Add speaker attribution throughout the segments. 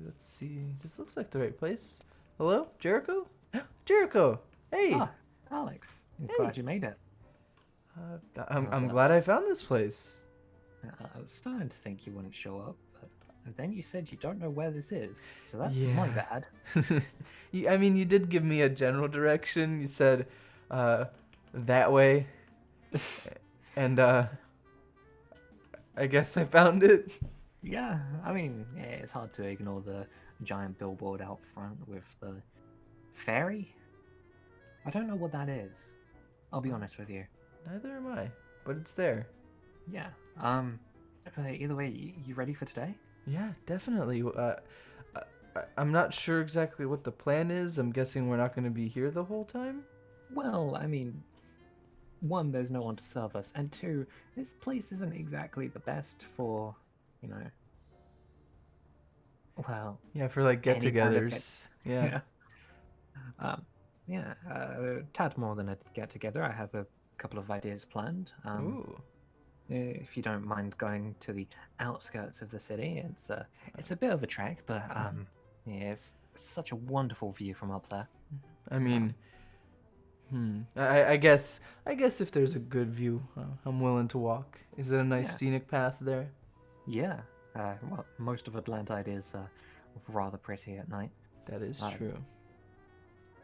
Speaker 1: Let's see. This looks like the right place. Hello, Jericho? Jericho! Hey!
Speaker 2: Ah, Alex, I'm
Speaker 1: Hey!
Speaker 2: glad you made it.
Speaker 1: I'm glad I found this place.
Speaker 2: I was starting to think you wouldn't show up, but then you said you don't know where this is, so that's my
Speaker 1: Yeah.
Speaker 2: bad.
Speaker 1: I mean, you did give me a general direction. You said, that way, and I guess I found it.
Speaker 2: Yeah, I mean, yeah, it's hard to ignore the giant billboard out front with the fairy. I don't know what that is. I'll be honest with you.
Speaker 1: Neither am I, but it's there.
Speaker 2: Yeah. But either way, you ready for today?
Speaker 1: Yeah, definitely. I'm not sure exactly what the plan is. I'm guessing we're not going to be here the whole time.
Speaker 2: Well, I mean, one, there's no one to serve us, and two, this place isn't exactly the best for, you know, well,
Speaker 1: Yeah, for like
Speaker 2: any kind of
Speaker 1: get-togethers. Yeah.
Speaker 2: yeah. Tad more than a get together. I have a couple of ideas planned.
Speaker 1: Ooh.
Speaker 2: If you don't mind going to the outskirts of the city, it's a bit of a trek, but yeah, it's such a wonderful view from up there.
Speaker 1: I mean, I guess if there's a good view, I'm willing to walk. Is it a nice
Speaker 2: Yeah.
Speaker 1: scenic path there?
Speaker 2: Yeah. Well, most of Atlantide is rather pretty at night.
Speaker 1: That is true.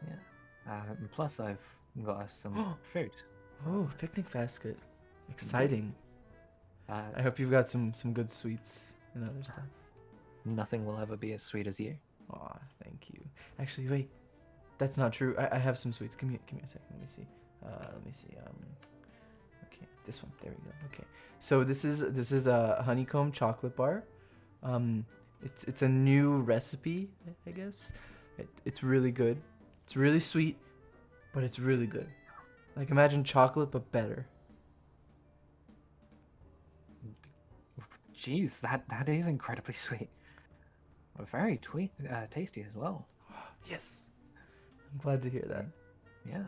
Speaker 2: Yeah. And plus, I've got us some food.
Speaker 1: Oh, picnic basket. Exciting.
Speaker 2: Uh,
Speaker 1: I hope you've got some good sweets and other stuff.
Speaker 2: Nothing will ever be as sweet as you.
Speaker 1: Aw, thank you. Actually, wait. That's not true. I have some sweets. Give me a second. Let me see. Okay, this one. There we go. Okay. So this is a honeycomb chocolate bar. It's a new recipe, I guess. It's really good. It's really sweet, but it's really good. Like imagine chocolate but better.
Speaker 2: Jeez, that is incredibly sweet. Very tasty as well.
Speaker 1: Yes. I'm glad to hear that.
Speaker 2: Yeah.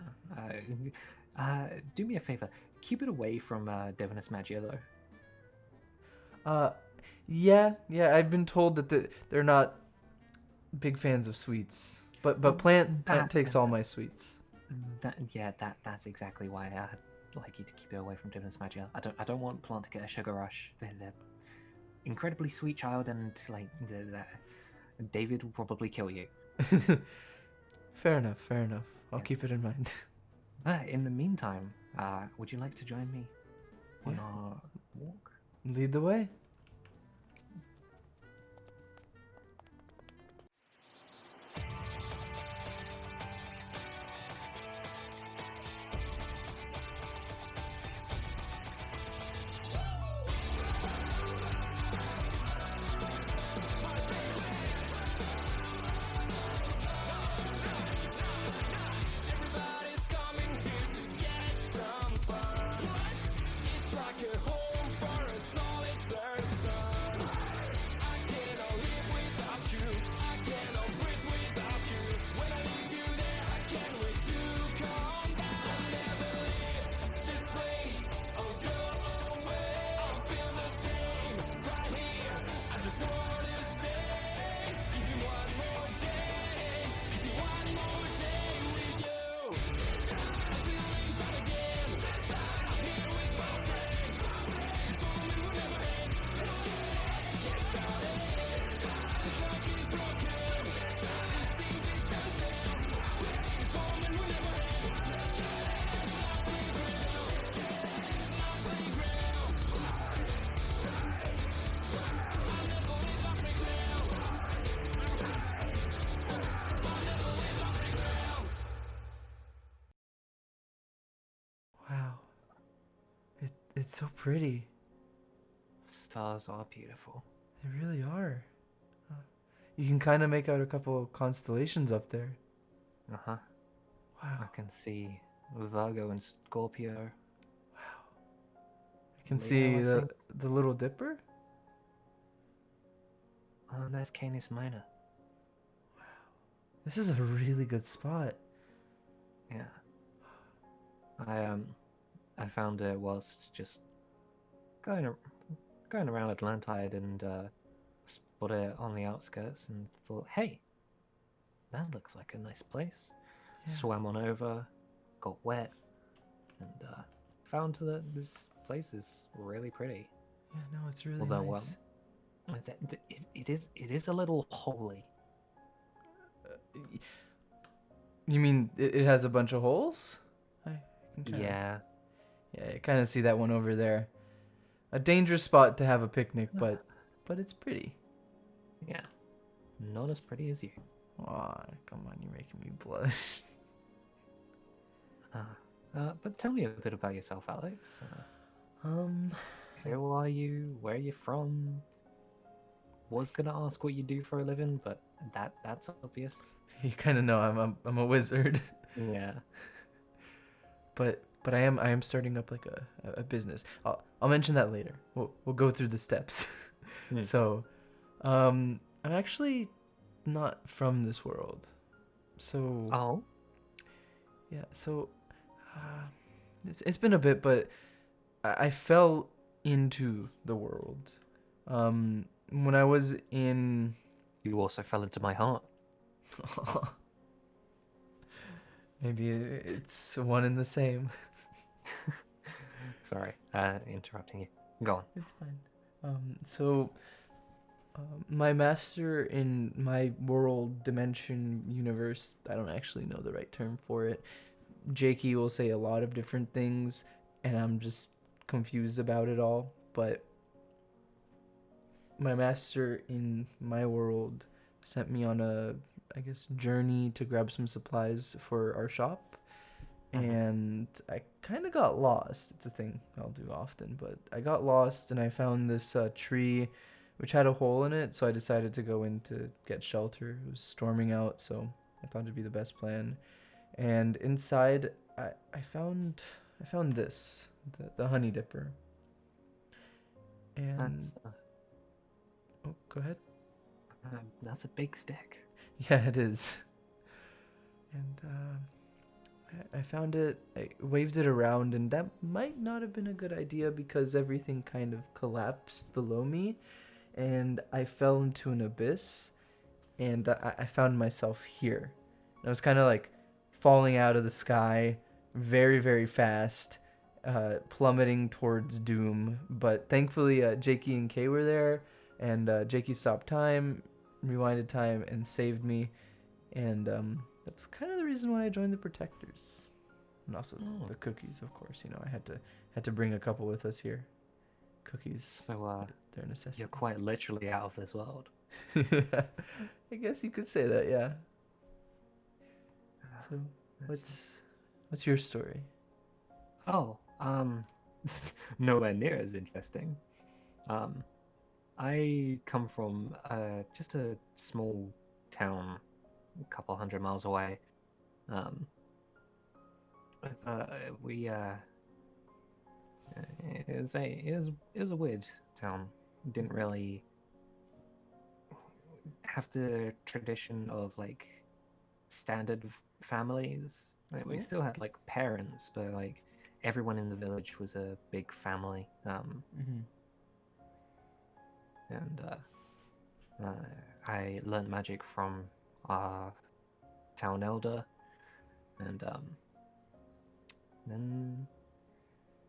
Speaker 2: Do me a favor. Keep it away from Divinus Magia, though.
Speaker 1: Yeah. I've been told that they're not big fans of sweets, but Plant takes all my sweets.
Speaker 2: That's exactly why I'd like you to keep it away from Divinus Magia. I don't want Plant to get a sugar rush. They're incredibly sweet child, and like David will probably kill you.
Speaker 1: Fair enough. I'll keep it in mind.
Speaker 2: In the meantime, would you like to join me on our walk?
Speaker 1: Lead the way. Wow. It's so pretty.
Speaker 2: Stars are beautiful.
Speaker 1: They really are. You can kind of make out a couple constellations up there.
Speaker 2: Uh-huh.
Speaker 1: Wow.
Speaker 2: I can see Virgo and Scorpio.
Speaker 1: I can
Speaker 2: Leo,
Speaker 1: see
Speaker 2: I think.
Speaker 1: the Little Dipper.
Speaker 2: Oh, there's Canis Minor.
Speaker 1: This is a really good spot.
Speaker 2: Yeah. I found it whilst just going around Atlantide, and spotted it on the outskirts and thought, hey, that looks like a nice place.
Speaker 1: Yeah.
Speaker 2: Swam on over, got wet, and found that this place is really pretty.
Speaker 1: Yeah, no, it's really
Speaker 2: Although,
Speaker 1: nice.
Speaker 2: it is a little holy.
Speaker 1: You mean it has a bunch of holes? I can kinda,
Speaker 2: Yeah.
Speaker 1: Yeah, I kind of see that one over there. A dangerous spot to have a picnic, but it's pretty.
Speaker 2: Yeah. Not as pretty as you.
Speaker 1: Aw, come on, you're making me blush.
Speaker 2: But tell me a bit about yourself, Alex.
Speaker 1: Um,
Speaker 2: Who are you? Where are you from? Was gonna ask what you do for a living, but that's obvious.
Speaker 1: you kind of know I'm a wizard.
Speaker 2: Yeah.
Speaker 1: But I am starting up like a business. I'll mention that later. We'll go through the steps. So, I'm actually not from this world. So.
Speaker 2: Oh.
Speaker 1: Yeah. So, it's been a bit, but I fell into the world. When I was in.
Speaker 2: You also fell into my heart.
Speaker 1: Maybe it's one and the same.
Speaker 2: Sorry, interrupting you. Go on.
Speaker 1: It's fine. So, my master in my world, dimension, universe, I don't actually know the right term for it. Jakey will say a lot of different things, and I'm just confused about it all. But my master in my world sent me on a, I guess, journey to grab some supplies for our shop. And I kind of got lost. It's a thing I'll do often, but I got lost and I found this tree which had a hole in it, so I decided to go in to get shelter. It was storming out, so I thought it'd be the best plan. And inside, I found this, the honey dipper. And oh, go ahead.
Speaker 2: That's a big stick.
Speaker 1: Yeah, it is. And I found it, I waved it around, and that might not have been a good idea because everything kind of collapsed below me, and I fell into an abyss, and I found myself here. And I was kind of like falling out of the sky very, very fast, plummeting towards doom. But thankfully, Jakey and Kay were there, and Jakey stopped time, rewinded time, and saved me. And that's kind of the reason why I joined the Protectors. And also the cookies, of course. You know, I had to bring a couple with us here. Cookies.
Speaker 2: So
Speaker 1: they're a necessity.
Speaker 2: you're quite literally out of this world.
Speaker 1: I guess you could say that, yeah. So what's your story?
Speaker 2: Oh, nowhere near as interesting. I come from just a small town, a couple 100 miles away. It is a weird town. Didn't really have the tradition of like standard families. Like, we still had like parents, but like everyone in the village was a big family. And I learned magic from our town elder, and then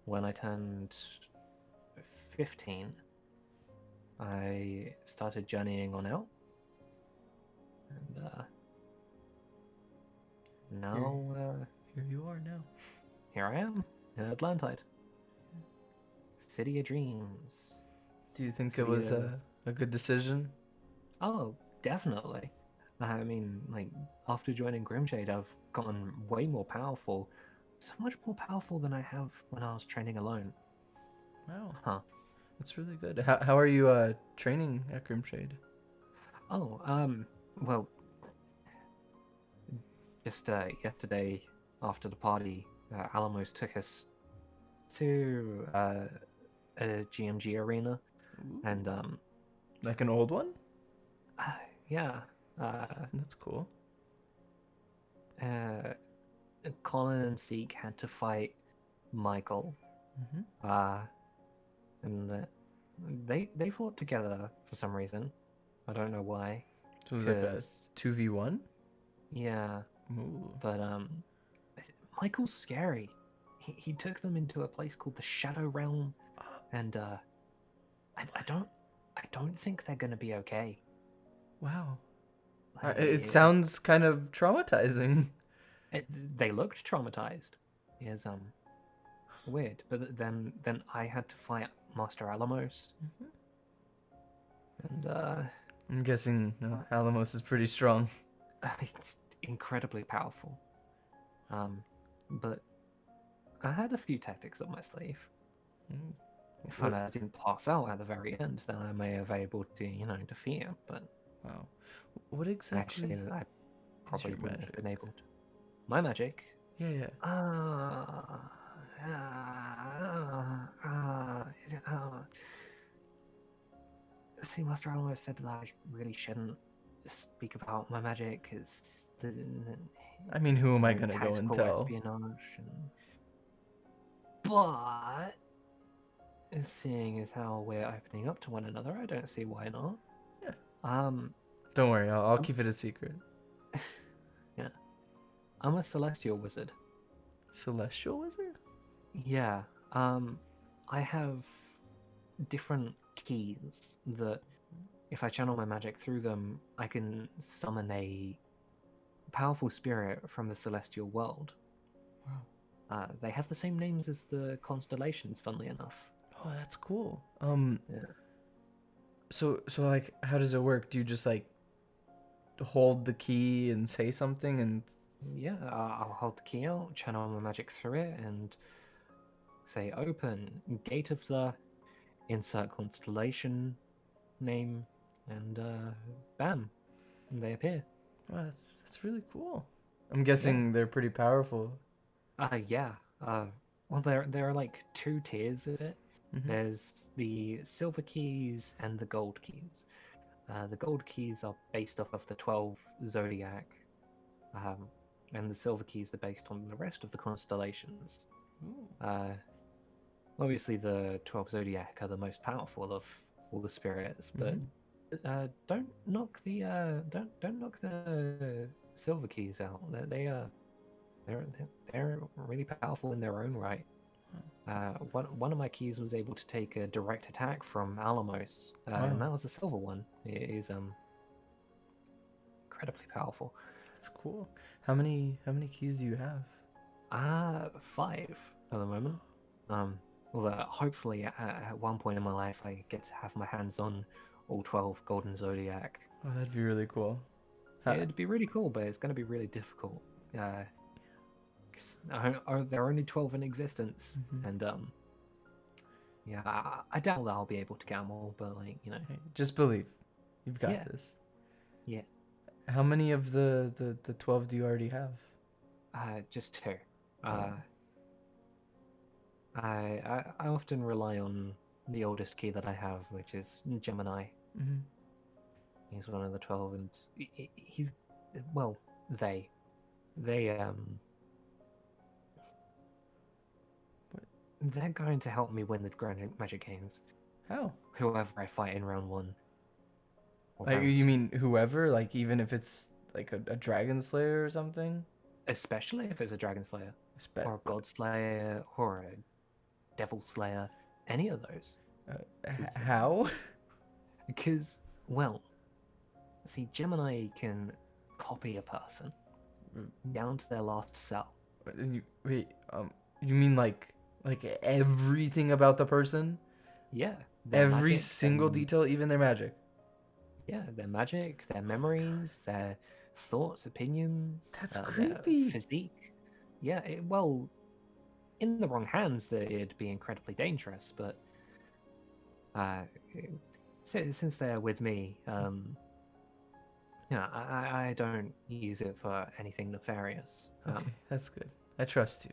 Speaker 2: when I turned 15, I started journeying on out, and now
Speaker 1: Here you are now.
Speaker 2: here I am in Atlantide, city of dreams.
Speaker 1: Do you think it was a good decision?
Speaker 2: Oh, definitely. I mean, like, after joining Grimshade, I've gotten way more powerful. So much more powerful than I have when I was training alone.
Speaker 1: Wow.
Speaker 2: Huh.
Speaker 1: That's really good. How are you training at Grimshade?
Speaker 2: Oh, well, just yesterday after the party, Alamos took us to a GMG arena.
Speaker 1: Ooh.
Speaker 2: And,
Speaker 1: Like an old one?
Speaker 2: yeah.
Speaker 1: That's cool.
Speaker 2: Colin and Seek had to fight Michael. And they fought together for some reason. I don't know why.
Speaker 1: So it was like a
Speaker 2: 'Cause,
Speaker 1: 2v1?
Speaker 2: yeah,
Speaker 1: Ooh.
Speaker 2: but Michael's scary. He took them into a place called the Shadow Realm, and I don't think they're gonna be okay.
Speaker 1: Wow.
Speaker 2: Like,
Speaker 1: It sounds kind of traumatizing.
Speaker 2: they looked traumatized. Is weird, but then I had to fight Master Alamos, and
Speaker 1: I'm guessing Alamos is pretty strong.
Speaker 2: it's incredibly powerful. But I had a few tactics up my sleeve.
Speaker 1: Mm.
Speaker 2: If
Speaker 1: What-
Speaker 2: I didn't pass out at the very end, then I may have able to defeat him. But
Speaker 1: Wow. What exactly
Speaker 2: actually, I probably
Speaker 1: your
Speaker 2: wouldn't have
Speaker 1: magic?
Speaker 2: been able to. My magic.
Speaker 1: Yeah, yeah.
Speaker 2: See, Master Alamo said that I really shouldn't speak about my magic. It's the
Speaker 1: I mean, who am I gonna go and
Speaker 2: tactical
Speaker 1: tell?
Speaker 2: espionage, but seeing as how we're opening up to one another, I don't see why not.
Speaker 1: Yeah.
Speaker 2: Um,
Speaker 1: Don't worry, I'll keep it a secret.
Speaker 2: yeah, I'm a celestial wizard.
Speaker 1: Celestial wizard?
Speaker 2: Yeah. I have different keys that, if I channel my magic through them, I can summon a powerful spirit from the celestial world.
Speaker 1: Wow.
Speaker 2: They have the same names as the constellations, funnily enough.
Speaker 1: Oh, that's cool.
Speaker 2: Yeah.
Speaker 1: So like, how does it work? Do you just like hold the key and say something and?
Speaker 2: Yeah, I'll hold the key out, channel my magic through it, and say open, gate of the, insert constellation name, and bam, they appear.
Speaker 1: Wow, that's really cool. I'm guessing they're pretty powerful.
Speaker 2: Yeah. Well, there are like two tiers of it.
Speaker 1: Mhm.
Speaker 2: There's the silver keys and the gold keys. The gold keys are based off of the 12 zodiac, and the silver keys are based on the rest of the constellations.
Speaker 1: Ooh.
Speaker 2: Obviously, the 12 zodiac are the most powerful of all the spirits, but
Speaker 1: Mhm.
Speaker 2: don't knock the don't knock the silver keys out. They're really powerful in their own right. One of my keys was able to take a direct attack from Alamos, and that
Speaker 1: Wow,
Speaker 2: was a silver one. It is incredibly powerful.
Speaker 1: that's cool. How many keys do you have?
Speaker 2: 5 at the moment. Although hopefully at one point in my life I get to have my hands on all 12 Golden Zodiac.
Speaker 1: Oh, that'd be really cool.
Speaker 2: It'd be really cool, but it's going to be really difficult. 'Cause there are only 12 in existence,
Speaker 1: Mhm.
Speaker 2: and yeah, I doubt that I'll be able to get them all, but
Speaker 1: Hey, just believe, you've got
Speaker 2: Yeah.
Speaker 1: this.
Speaker 2: yeah,
Speaker 1: How many of the 12 do you already have?
Speaker 2: just 2.
Speaker 1: Oh.
Speaker 2: I often rely on the oldest key that I have, which is Gemini.
Speaker 1: Mhm.
Speaker 2: He's one of the 12, and he's, well, they
Speaker 1: What?
Speaker 2: they're going to help me win the Grand Magic Games.
Speaker 1: How?
Speaker 2: Whoever I fight in round 1. Or
Speaker 1: Like,
Speaker 2: round
Speaker 1: you
Speaker 2: 2.
Speaker 1: mean whoever? Like, even if it's like a dragon slayer or something?
Speaker 2: Especially if it's a Dragon Slayer,
Speaker 1: Espe-
Speaker 2: or a God Slayer, or a Devil Slayer, any of those.
Speaker 1: how?
Speaker 2: Because, well, see, Gemini can copy a person down to their last cell.
Speaker 1: Wait, you mean like everything about the person?
Speaker 2: Yeah, their
Speaker 1: Every
Speaker 2: magic,
Speaker 1: single detail, even their magic.
Speaker 2: yeah, their magic, their memories, their thoughts, opinions,
Speaker 1: That's
Speaker 2: their
Speaker 1: creepy.
Speaker 2: physique. Yeah, well, in the wrong hands, it'd be incredibly dangerous. But since they're with me, I don't use it for anything nefarious.
Speaker 1: Okay, that's good. I trust you.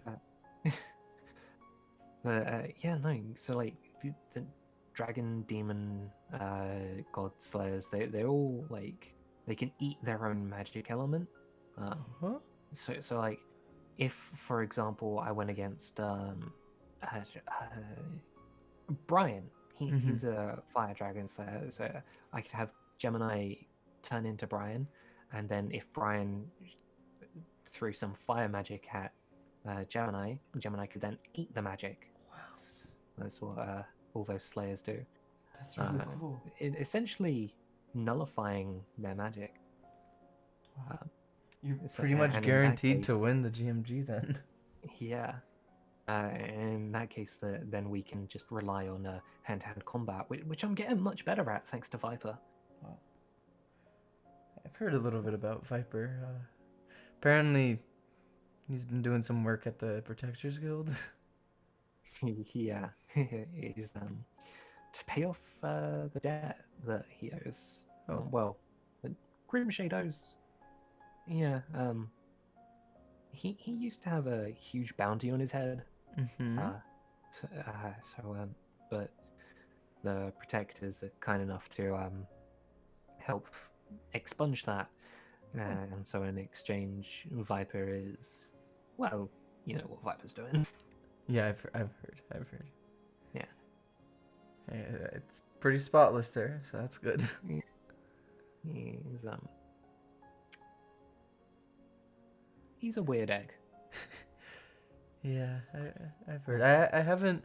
Speaker 2: Yeah, no. So like the dragon, demon, god slayers, they all like they can eat their own magic element.
Speaker 1: Huh?
Speaker 2: So like, if for example I went against Brian, he's a fire dragon slayer, so I could have Gemini turn into Brian, and then if Brian threw some fire magic at Gemini, Gemini could then eat the magic.
Speaker 1: Wow.
Speaker 2: That's what all those slayers do.
Speaker 1: That's really cool.
Speaker 2: Essentially nullifying their magic.
Speaker 1: Wow. You're
Speaker 2: so-
Speaker 1: pretty much
Speaker 2: and in that
Speaker 1: guaranteed to
Speaker 2: case-
Speaker 1: win the GMG then.
Speaker 2: Yeah. In that case, then we can just rely on hand-to-hand combat, which I'm getting much better at thanks to Viper.
Speaker 1: Wow. I've heard a little bit about Viper. Apparently, he's been doing some work at the Protectors Guild.
Speaker 2: Yeah, it is to pay off the debt that he owes.
Speaker 1: Oh.
Speaker 2: Well, the Grimshade owes. Yeah, he used to have a huge bounty on his head.
Speaker 1: Mm-hmm.
Speaker 2: But the Protectors are kind enough to help expunge that, and so in exchange, Viper is, well, you know what Viper's doing.
Speaker 1: Yeah, I've heard.
Speaker 2: Yeah.
Speaker 1: It's pretty spotless there, so that's good.
Speaker 2: He's a weird egg.
Speaker 1: Yeah, I've heard. I haven't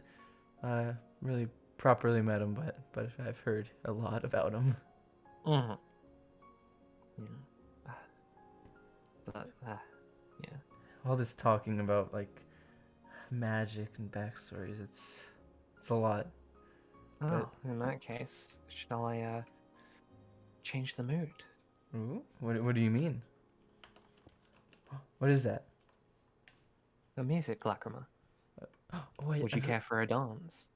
Speaker 1: really properly met him, but I've heard a lot about him.
Speaker 2: Mm-hmm. Yeah. But yeah.
Speaker 1: All this talking about like magic and backstories, it's a lot.
Speaker 2: Oh, in that case, shall I change the mood?
Speaker 1: Ooh, what do you mean? What is that?
Speaker 2: A music lacrima.
Speaker 1: Oh wait,
Speaker 2: Would you care for a dance?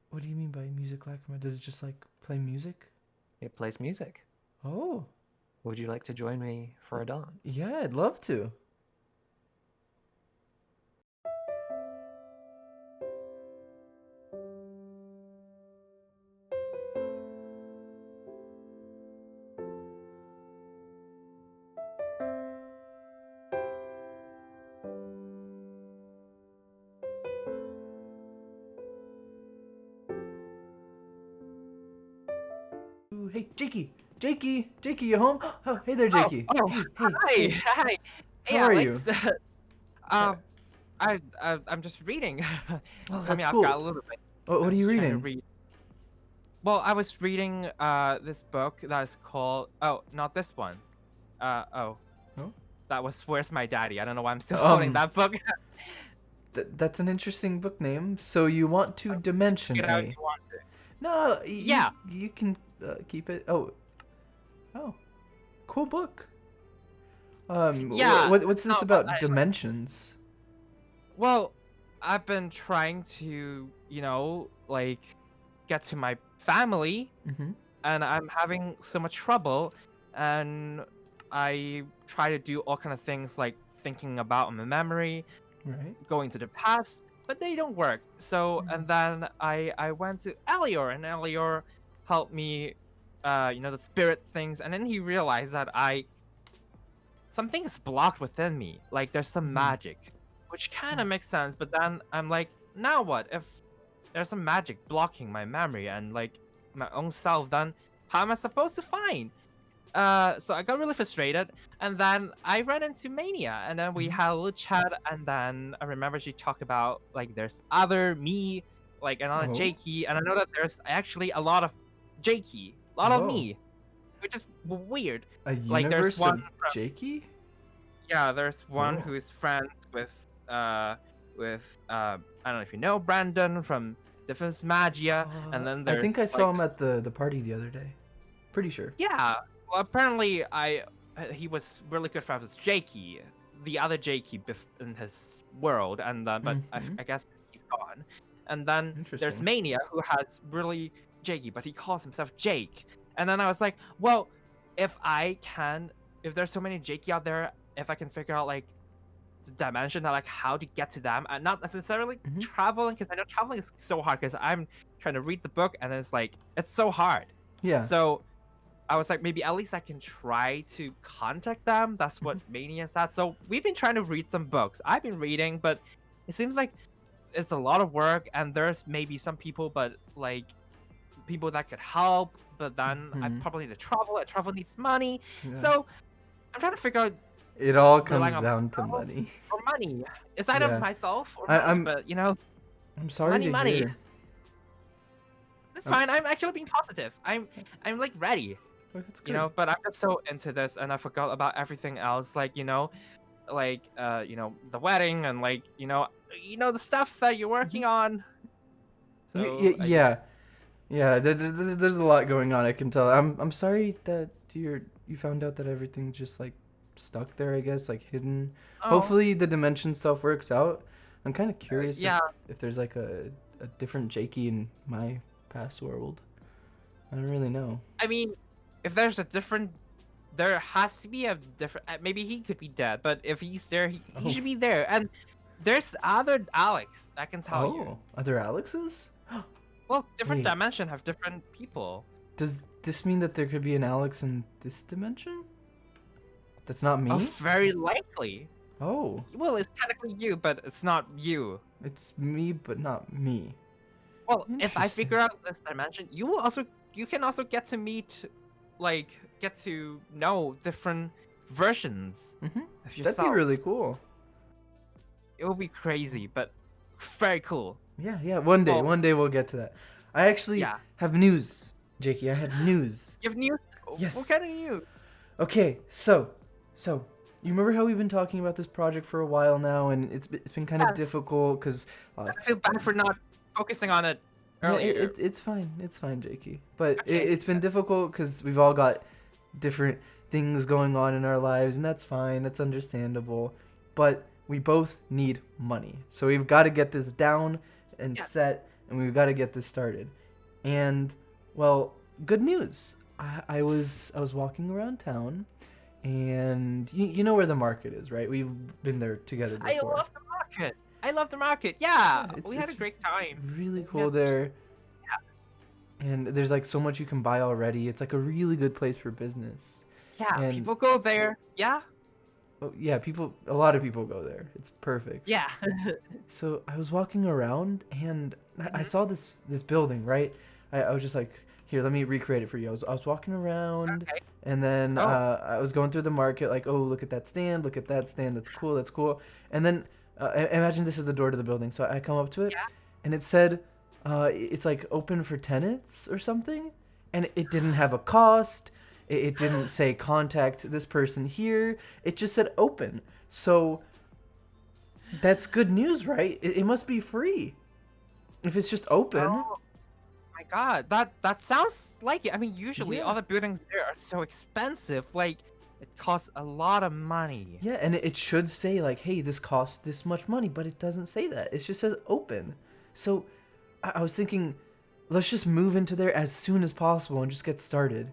Speaker 1: What do you mean by music lacrima? Does it just like play music?
Speaker 2: It plays music.
Speaker 1: Oh,
Speaker 2: Would you like to join me for a dance?
Speaker 1: yeah, I'd love to. Ooh, hey, Jakey, you home? Oh, hey there, Jakey.
Speaker 3: Oh,
Speaker 1: Hey,
Speaker 3: hi. Hey,
Speaker 1: How are
Speaker 3: Alex.
Speaker 1: you?
Speaker 3: I'm just reading.
Speaker 1: Oh,
Speaker 3: I
Speaker 1: that's
Speaker 3: mean,
Speaker 1: cool.
Speaker 3: I've got a little bit.
Speaker 1: What are you
Speaker 3: I was trying to
Speaker 1: reading?
Speaker 3: read. Well, I was reading this book that is called. Oh, not this one. Oh.
Speaker 1: Oh?
Speaker 3: That was Where's My Daddy? I don't know why I'm still holding that book.
Speaker 1: That's an interesting book name. So you want to dimension
Speaker 3: Get out
Speaker 1: A?
Speaker 3: if you want to.
Speaker 1: No,
Speaker 3: Yeah.
Speaker 1: you can keep it. Oh, cool book.
Speaker 3: Yeah,
Speaker 1: what's this
Speaker 3: no,
Speaker 1: about
Speaker 3: but
Speaker 1: dimensions?
Speaker 3: Well, I've been trying to, like, get to my family,
Speaker 1: Mm-hmm.
Speaker 3: and I'm having so much trouble, and I try to do all kind of things like thinking about my memory,
Speaker 1: Right.
Speaker 3: going to the past, but they don't work. So, and then I went to Elior, and Elior helped me, the spirit things, and then he realized that something is blocked within me. Like there's some magic, which kind of makes sense. But then I'm like, now what? If there's some magic blocking my memory and like my own self, then how am I supposed to find? So I got really frustrated, and then I ran into Mania, and then we had a little chat, and then I remember she talked about like there's other me, like another
Speaker 1: Oh.
Speaker 3: Jakey, and I know that there's actually a lot of Jakey, a lot of
Speaker 1: Whoa.
Speaker 3: me, which is weird.
Speaker 1: A
Speaker 3: Like, there's
Speaker 1: universe
Speaker 3: one
Speaker 1: of Jakey?
Speaker 3: Yeah, there's one
Speaker 1: Cool.
Speaker 3: who is friends with I don't know if you know Brandon from Defense Magia, and then
Speaker 1: I
Speaker 3: there's
Speaker 1: think I saw
Speaker 3: like-
Speaker 1: him at the party the other day. Pretty sure.
Speaker 3: Yeah, well, apparently he was really good friends with Jakey, the other Jakey in his world, and but
Speaker 1: Mhm.
Speaker 3: I guess he's gone. And then there's
Speaker 1: Interesting.
Speaker 3: Mania, who has really Jakey, but he calls himself Jake. And then I was like, well, if there's so many Jakey out there, if I can figure out like the dimension, like how to get to them, and not necessarily
Speaker 1: Mhm.
Speaker 3: traveling, because I know traveling is so hard. Because I'm trying to read the book, and it's like it's so hard.
Speaker 1: Yeah.
Speaker 3: So I was like, maybe at least I can try to contact them. That's what Mania said. So we've been trying to read some books. I've been reading, but it seems like it's a lot of work, and there's maybe some people, but like people that could help, but then I
Speaker 1: Mhm.
Speaker 3: probably need to travel. And travel needs money,
Speaker 1: Yeah.
Speaker 3: so I'm trying to figure out
Speaker 1: It all
Speaker 3: relying
Speaker 1: comes
Speaker 3: on
Speaker 1: down to
Speaker 3: myself
Speaker 1: money.
Speaker 3: or money. It's either
Speaker 1: Yeah.
Speaker 3: myself or
Speaker 1: I,
Speaker 3: money,
Speaker 1: I'm
Speaker 3: but you know,
Speaker 1: I'm sorry
Speaker 3: money,
Speaker 1: to
Speaker 3: money.
Speaker 1: hear.
Speaker 3: It's
Speaker 1: Um,
Speaker 3: fine. I'm actually being positive. I'm like ready,
Speaker 1: Well, that's
Speaker 3: you
Speaker 1: good.
Speaker 3: know. But I'm just so into this, and I forgot about everything else. Like the wedding and like the stuff that you're working on. So I
Speaker 1: Yeah,
Speaker 3: just
Speaker 1: yeah. There's a lot going on. I can tell. I'm sorry that you found out that everything's just like stuck there. I guess like hidden.
Speaker 3: oh
Speaker 1: Hopefully the dimension stuff works out. I'm kind of curious
Speaker 3: yeah.
Speaker 1: if there's like a different Jakey in my past world. I don't really know.
Speaker 3: I mean, if there's a different, there has to be a different. Maybe he could be dead, but if he's there, he
Speaker 1: Oh.
Speaker 3: should be there. And there's other Alex. I can tell you.
Speaker 1: Oh, are there Alexes?
Speaker 3: Well, different
Speaker 1: Wait.
Speaker 3: dimension have different people.
Speaker 1: Does this mean that there could be an Alex in this dimension? That's not me?
Speaker 3: Oh, very likely.
Speaker 1: Oh,
Speaker 3: Well, it's technically you, but it's not you.
Speaker 1: it's me, but not me.
Speaker 3: Well, if I
Speaker 1: Interesting.
Speaker 3: figure out this dimension, you can also get to meet, get to know different versions
Speaker 1: Mm-hmm.
Speaker 3: of yourself.
Speaker 1: That'd be really cool.
Speaker 3: It will be crazy, but very cool.
Speaker 1: Yeah.
Speaker 3: Well-
Speaker 1: One day we'll get to that. I actually
Speaker 3: Yeah.
Speaker 1: have news, Jakey. I have news.
Speaker 3: You have news?
Speaker 1: Yes.
Speaker 3: What kind of news?
Speaker 1: Okay, so you remember how we've been talking about this project for a while now, and it's been kind of
Speaker 3: Yes.
Speaker 1: difficult because
Speaker 3: I feel bad for not focusing on it earlier.
Speaker 1: it's fine. It's fine, Jakey. But
Speaker 3: Okay.
Speaker 1: it's been difficult because we've all got different things going on in our lives, and that's fine. That's understandable. But we both need money, so we've got to get this down and
Speaker 3: Yes.
Speaker 1: set, and we've got to get this started. And well, good news. I was walking around town, and you know where the market is, right? We've been there together
Speaker 3: I
Speaker 1: before.
Speaker 3: love the market. I love the market. Yeah,
Speaker 1: Yeah,
Speaker 3: we had a
Speaker 1: it's
Speaker 3: great time.
Speaker 1: Really
Speaker 3: Yeah.
Speaker 1: cool there. And there's like so much you can buy already. It's like a really good place for business.
Speaker 3: Yeah,
Speaker 1: And-
Speaker 3: people go there. Yeah,
Speaker 1: Oh, yeah, a lot of people go there. It's perfect.
Speaker 3: yeah.
Speaker 1: So I was walking around and I saw this building, right? I was just like, here, let me recreate it for you. I was walking around,
Speaker 3: Okay.
Speaker 1: and then
Speaker 3: Oh.
Speaker 1: I was going through the market, like, oh, look at that stand, that's cool. And then imagine this is the door to the building. So I come up to it,
Speaker 3: Yeah.
Speaker 1: and it said, it's like open for tenants or something, and it didn't have a cost. It didn't say contact this person here. It just said open. So that's good news, right? It must be free if it's just open.
Speaker 3: Oh my god, that sounds like it. I mean, usually
Speaker 1: Yeah.
Speaker 3: all the buildings there are so expensive. Like, it costs a lot of money.
Speaker 1: Yeah, and it should say like, hey, this costs this much money, but it doesn't say that. It just says open. So I was thinking, let's just move into there as soon as possible and just get started.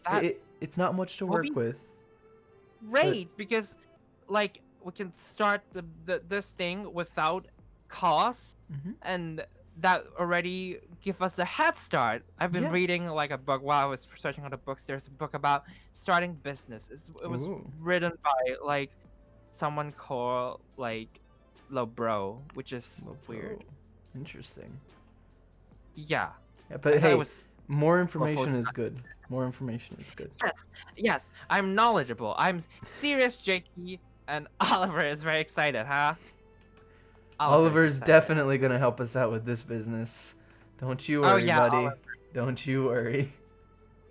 Speaker 3: That
Speaker 1: It's not much to
Speaker 3: will
Speaker 1: work
Speaker 3: be-
Speaker 1: with.
Speaker 3: great because, like, we can start this thing without cost,
Speaker 1: Mhm.
Speaker 3: and that already give us a head start. I've been
Speaker 1: Yeah.
Speaker 3: reading like a book while I was searching on the books. There's a book about starting business. It was
Speaker 1: Ooh.
Speaker 3: written by like someone called like Lobro, which is weird.
Speaker 1: Oh, interesting.
Speaker 3: Yeah,
Speaker 1: Yeah,
Speaker 3: I
Speaker 1: but
Speaker 3: thought
Speaker 1: hey,
Speaker 3: it was
Speaker 1: more information
Speaker 3: was
Speaker 1: is good. More information is good.
Speaker 3: yes. I'm knowledgeable. I'm serious, Jakey, and Oliver is very excited, huh?
Speaker 1: Oliver's
Speaker 3: excited.
Speaker 1: definitely gonna help us out with this business. Don't you worry,
Speaker 3: yeah,
Speaker 1: buddy.
Speaker 3: Oliver.
Speaker 1: Don't you worry.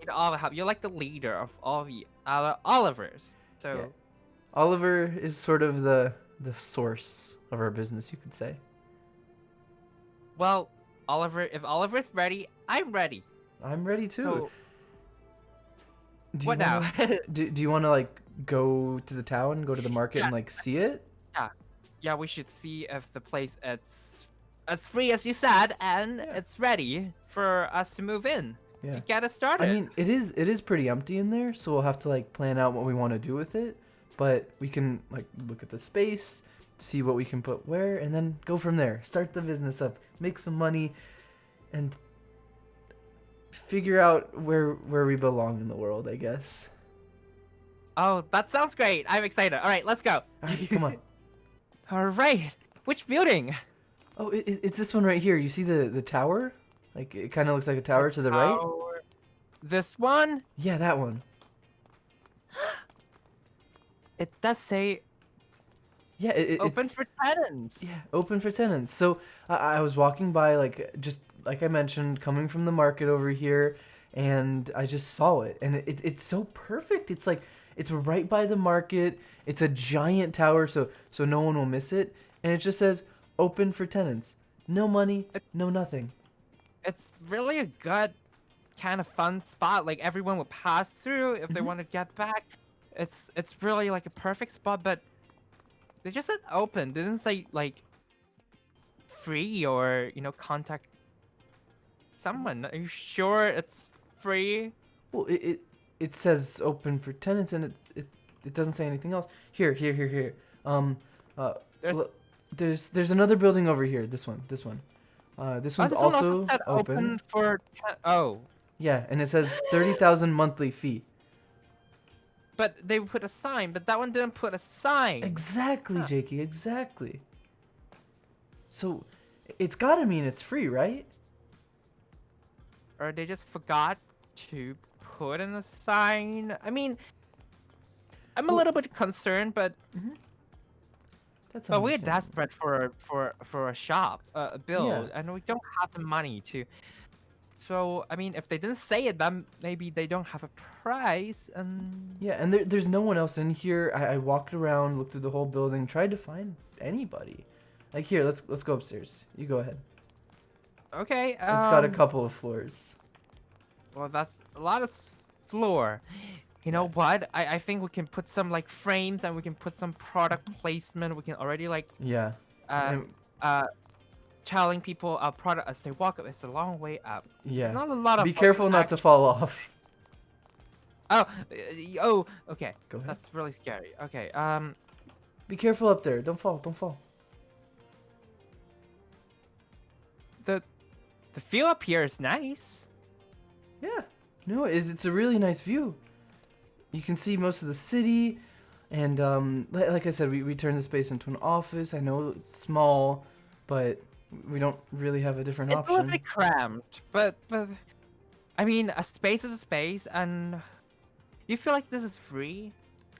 Speaker 3: Need all the help. You're like the leader of all the other Olivers. So
Speaker 1: Yeah. Oliver is sort of the source of our business, you could say.
Speaker 3: well, Oliver. If Oliver's ready, I'm ready.
Speaker 1: I'm ready too.
Speaker 3: So
Speaker 1: do
Speaker 3: what
Speaker 1: you
Speaker 3: now?
Speaker 1: wanna, do you want to like go to the town, go to the market, and like see it?
Speaker 3: Yeah, we should see if the place it's as free as you said, and
Speaker 1: Yeah.
Speaker 3: it's ready for us to move in
Speaker 1: Yeah.
Speaker 3: to get it started.
Speaker 1: I mean, it is pretty empty in there, so we'll have to like plan out what we want to do with it. But we can like look at the space, see what we can put where, and then go from there. Start the business up, make some money, and figure out where we belong in the world, I guess.
Speaker 3: oh, that sounds great. I'm excited. All right, let's go.
Speaker 1: All right, come on.
Speaker 3: All right. Which building?
Speaker 1: Oh, it's this one right here. You see the tower? Like it kind of looks like a tower to the right.
Speaker 3: This one?
Speaker 1: Yeah, that one.
Speaker 3: It does say
Speaker 1: Yeah,
Speaker 3: open
Speaker 1: it's
Speaker 3: for tenants.
Speaker 1: yeah, open for tenants. So I was walking by, like just like I mentioned, coming from the market over here, and I just saw it, and it's so perfect. It's like it's right by the market. It's a giant tower, so no one will miss it, and it just says open for tenants. No money, no nothing.
Speaker 3: It's really a good kind of fun spot. Like everyone will pass through if they want to get back. It's really like a perfect spot, but they just said open. They didn't say like free or contact someone. Are you sure it's free?
Speaker 1: Well, it says open for tenants, and it doesn't say anything else. Here. There's another building over here. This one. This one's
Speaker 3: This one
Speaker 1: also
Speaker 3: said
Speaker 1: open.
Speaker 3: for oh,
Speaker 1: Yeah, and it says 30,000 monthly fee.
Speaker 3: but they put a sign, but that one didn't put a sign.
Speaker 1: Exactly, Jakey. Exactly. So, it's gotta mean it's free, right?
Speaker 3: Or they just forgot to put in a sign. I mean, I'm a little bit concerned, but
Speaker 1: That's
Speaker 3: we're
Speaker 1: understandable.
Speaker 3: desperate for a shop, a build, and we don't have the money to. So I mean, if they didn't say it, then maybe they don't have a price, and
Speaker 1: Yeah, and there's no one else in here. I walked around, looked through the whole building, tried to find anybody. Like here, let's go upstairs. You go ahead.
Speaker 3: okay.
Speaker 1: It's got a couple of floors.
Speaker 3: Well, that's a lot of floor. You know what? I think we can put some like frames, and we can put some product placement. We can already like
Speaker 1: Yeah. And-
Speaker 3: telling people our product as they walk up. It's a long way up.
Speaker 1: Yeah.
Speaker 3: It's not a lot of.
Speaker 1: Be careful not to fall off.
Speaker 3: Oh, okay.
Speaker 1: Go ahead.
Speaker 3: That's really scary. Okay.
Speaker 1: Be careful up there. Don't fall. Don't fall.
Speaker 3: The view up here is nice.
Speaker 1: Yeah. No, it's a really nice view. You can see most of the city, and like I said, we turned the space into an office. I know it's small, but we don't really have a different
Speaker 3: It's
Speaker 1: option.
Speaker 3: a little bit cramped, but I mean, a space is a space, and you feel like this is free.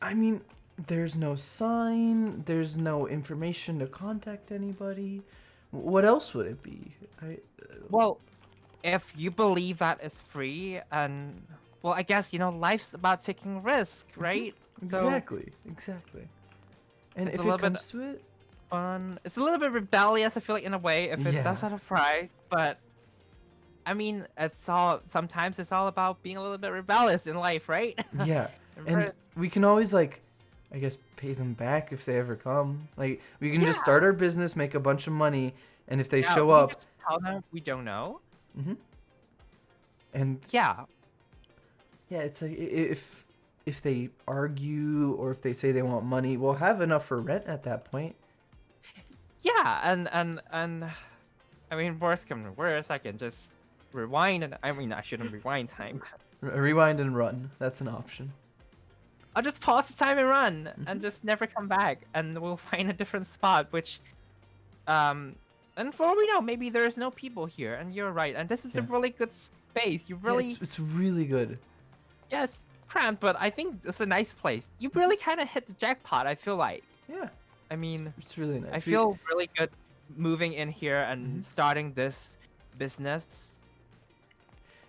Speaker 1: I mean, there's no sign. There's no information to contact anybody. What else would it be?
Speaker 3: Well, if you believe that it's free, and well, I guess life's about taking risk, right?
Speaker 1: Exactly. And
Speaker 3: It's
Speaker 1: if
Speaker 3: a
Speaker 1: it
Speaker 3: little bit
Speaker 1: comes to it,
Speaker 3: fun. It's a little bit rebellious, I feel like, in a way, if it
Speaker 1: Yeah.
Speaker 3: does have a price, but I mean, sometimes it's all about being a little bit rebellious in life, right?
Speaker 1: yeah. And we can always I guess pay them back if they ever come. Like we can just start our business, make a bunch of money, and if they
Speaker 3: Yeah,
Speaker 1: show
Speaker 3: we
Speaker 1: up,
Speaker 3: just tell them we don't know.
Speaker 1: and
Speaker 3: Yeah.
Speaker 1: yeah, it's like if they argue or if they say they want money, we'll have enough for rent at that point.
Speaker 3: Yeah, and I mean, worst comes to worst, I can just rewind, and I mean, I shouldn't rewind time.
Speaker 1: Rewind and run. That's an option.
Speaker 3: I'll just pause the time and run, and just never come back, and we'll find a different spot, which, and for all we know, maybe there's no people here, and you're right, and this is a
Speaker 1: Yeah.
Speaker 3: really good space. You
Speaker 1: Yeah,
Speaker 3: really,
Speaker 1: it's really good.
Speaker 3: yes, cramped, but I think it's a nice place. You really kind of hit the jackpot, I feel like.
Speaker 1: Yeah,
Speaker 3: I mean,
Speaker 1: it's really nice.
Speaker 3: I feel really good moving in here and starting this business.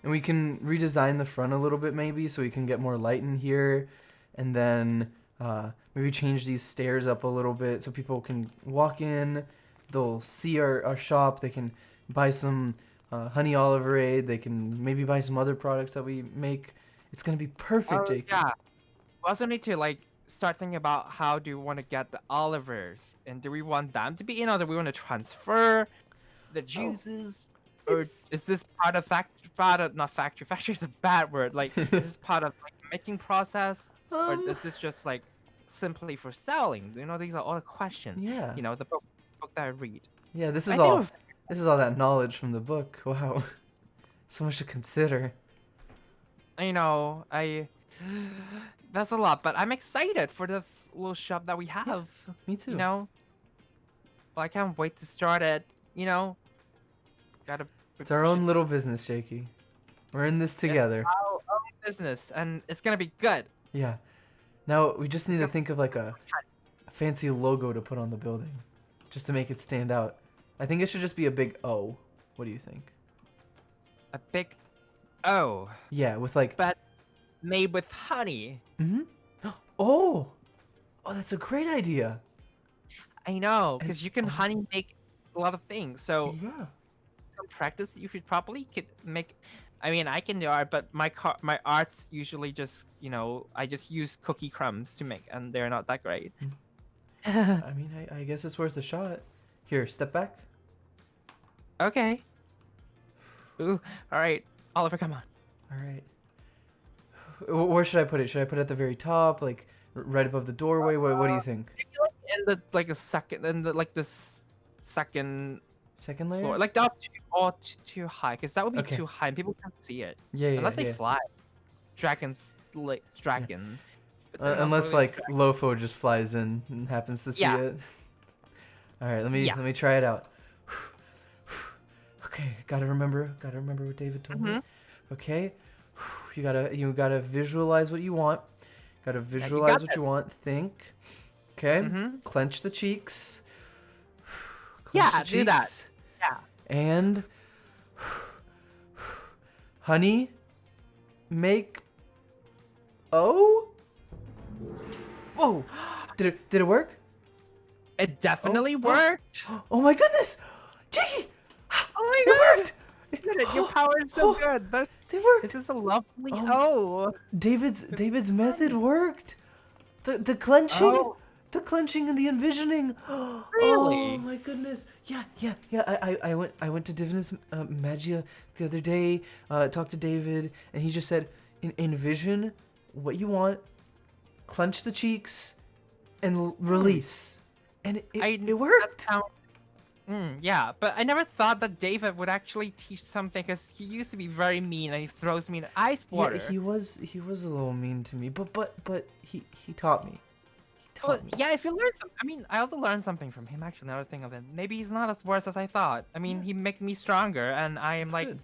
Speaker 1: And we can redesign the front a little bit maybe so we can get more light in here, and then maybe change these stairs up a little bit so people can walk in, they'll see our shop, they can buy some honey oliverade, they can maybe buy some other products that we make. It's gonna be perfect, Jake.
Speaker 3: Yeah. We also need to start thinking about how do we want to get the olivers, and do we want them to be in, or do we want to transfer the juices, or
Speaker 1: it's-
Speaker 3: is this part of not factory? Factory is a bad word. Like, is this part of making process, or is this just simply for selling? These are all the questions.
Speaker 1: Yeah.
Speaker 3: The book that I read.
Speaker 1: Yeah, this
Speaker 3: I
Speaker 1: is
Speaker 3: think
Speaker 1: all
Speaker 3: we've-
Speaker 1: this is all that knowledge from the book. Wow. So much to consider.
Speaker 3: That's a lot, but I'm excited for this little shop that we have.
Speaker 1: Me too.
Speaker 3: Well, I can't wait to start it. Gotta
Speaker 1: It's our own little business, Shaky. We're in this together.
Speaker 3: It's our own business, and it's gonna be good.
Speaker 1: Yeah. Now we just need to think of like a fancy logo to put on the building, just to make it stand out. I think it should just be a big O. What do you think?
Speaker 3: A big O.
Speaker 1: Yeah, with like.
Speaker 3: But made with honey.
Speaker 1: Oh, that's a great idea.
Speaker 3: I know,
Speaker 1: And-
Speaker 3: because you can honey make a lot of things. So
Speaker 1: Yeah.
Speaker 3: some practice you could probably could make. I mean, I can do art, but my arts usually just I just use cookie crumbs to make, and they're not that great.
Speaker 1: I mean, I guess it's worth a shot. Here, step back.
Speaker 3: Okay. Ooh, all right, Oliver, come on.
Speaker 1: All right. Where should I put it? Should I put it at the very top, like right above the doorway? What do you think?
Speaker 3: Maybe like in the second, second
Speaker 1: Second layer?
Speaker 3: floor, like not too high, because that would be
Speaker 1: Okay.
Speaker 3: too high, and people can't see it
Speaker 1: Yeah,
Speaker 3: unless they
Speaker 1: yeah.
Speaker 3: fly. Dragons, like dragon. But they're not
Speaker 1: Unless
Speaker 3: really
Speaker 1: like Lofo just flies in and happens to see
Speaker 3: Yeah.
Speaker 1: it. All right, let
Speaker 3: Yeah.
Speaker 1: me try it out. Okay, gotta remember what David told me. Okay, you gotta visualize what you want. Gotta visualize what you want. Think. Okay. Clench the cheeks. Clench
Speaker 3: Yeah,
Speaker 1: the
Speaker 3: do that.
Speaker 1: cheeks.
Speaker 3: Yeah.
Speaker 1: And honey, make O. Whoa! Did it work?
Speaker 3: It definitely worked.
Speaker 1: Oh my goodness! Jiggy!
Speaker 3: Oh my
Speaker 1: It
Speaker 3: god!
Speaker 1: worked!
Speaker 3: You did it. Your power is so
Speaker 1: Oh,
Speaker 3: good.
Speaker 1: They worked!
Speaker 3: This is a lovely
Speaker 1: Oh.
Speaker 3: O.
Speaker 1: David's method worked. The clenching,
Speaker 3: Oh.
Speaker 1: the clenching and the envisioning.
Speaker 3: Really?
Speaker 1: Oh my goodness! Yeah. I went to Divinus Magia the other day. Talked to David, and he just said, envision what you want, clench the cheeks, and release. And it worked.
Speaker 3: Yeah, but I never thought that David would actually teach something, because he used to be very mean and he throws me in ice water.
Speaker 1: Yeah, he was a little mean to me, but he taught me. He
Speaker 3: Well,
Speaker 1: taught me.
Speaker 3: yeah, if you learn some, I mean, I also learned something from him. Actually, another thing of it, maybe he's not as worse as I thought. I mean, he make me stronger, and I am
Speaker 1: That's
Speaker 3: like
Speaker 1: good.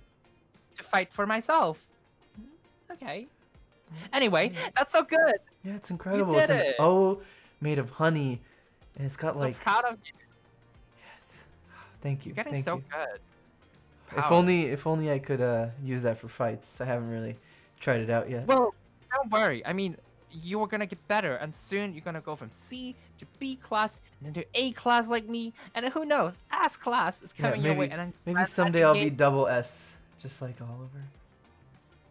Speaker 3: to fight for myself. Okay. Anyway, that's so good.
Speaker 1: Yeah, it's incredible.
Speaker 3: did
Speaker 1: It's an
Speaker 3: it.
Speaker 1: O made of honey, and it's got
Speaker 3: I'm
Speaker 1: like.
Speaker 3: so proud of you.
Speaker 1: Yeah, thank you.
Speaker 3: You're getting
Speaker 1: Thank
Speaker 3: so
Speaker 1: you.
Speaker 3: good.
Speaker 1: If only I could use that for fights. I haven't really tried it out yet.
Speaker 3: Well, don't worry. I mean, you are gonna get better, and soon you're gonna go from C to B class, and then to A class like me, and then who knows, S class is
Speaker 1: Yeah,
Speaker 3: coming your way, and then
Speaker 1: maybe
Speaker 3: Grand
Speaker 1: someday I'll be
Speaker 3: Magic Game-
Speaker 1: double S, just like Oliver.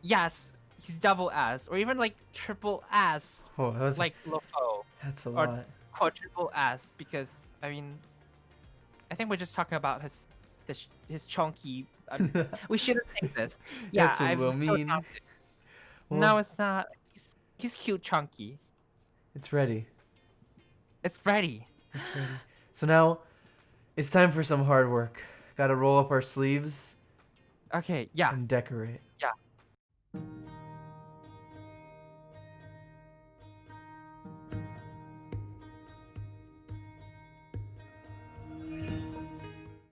Speaker 3: Yes, he's double S, or even like triple S,
Speaker 1: Oh,
Speaker 3: like Lofo,
Speaker 1: that's a
Speaker 3: or-
Speaker 1: lot.
Speaker 3: quadruple S, because I mean, I think we're just talking about his chunky. We shouldn't think this. Yeah,
Speaker 1: That's a
Speaker 3: I'm
Speaker 1: little
Speaker 3: so
Speaker 1: mean.
Speaker 3: tempted.
Speaker 1: Well,
Speaker 3: No, it's not. He's cute, chunky.
Speaker 1: It's ready.
Speaker 3: It's ready.
Speaker 1: It's ready. So now, it's time for some hard work. Gotta roll up our sleeves
Speaker 3: Okay, yeah.
Speaker 1: and decorate.
Speaker 3: Yeah.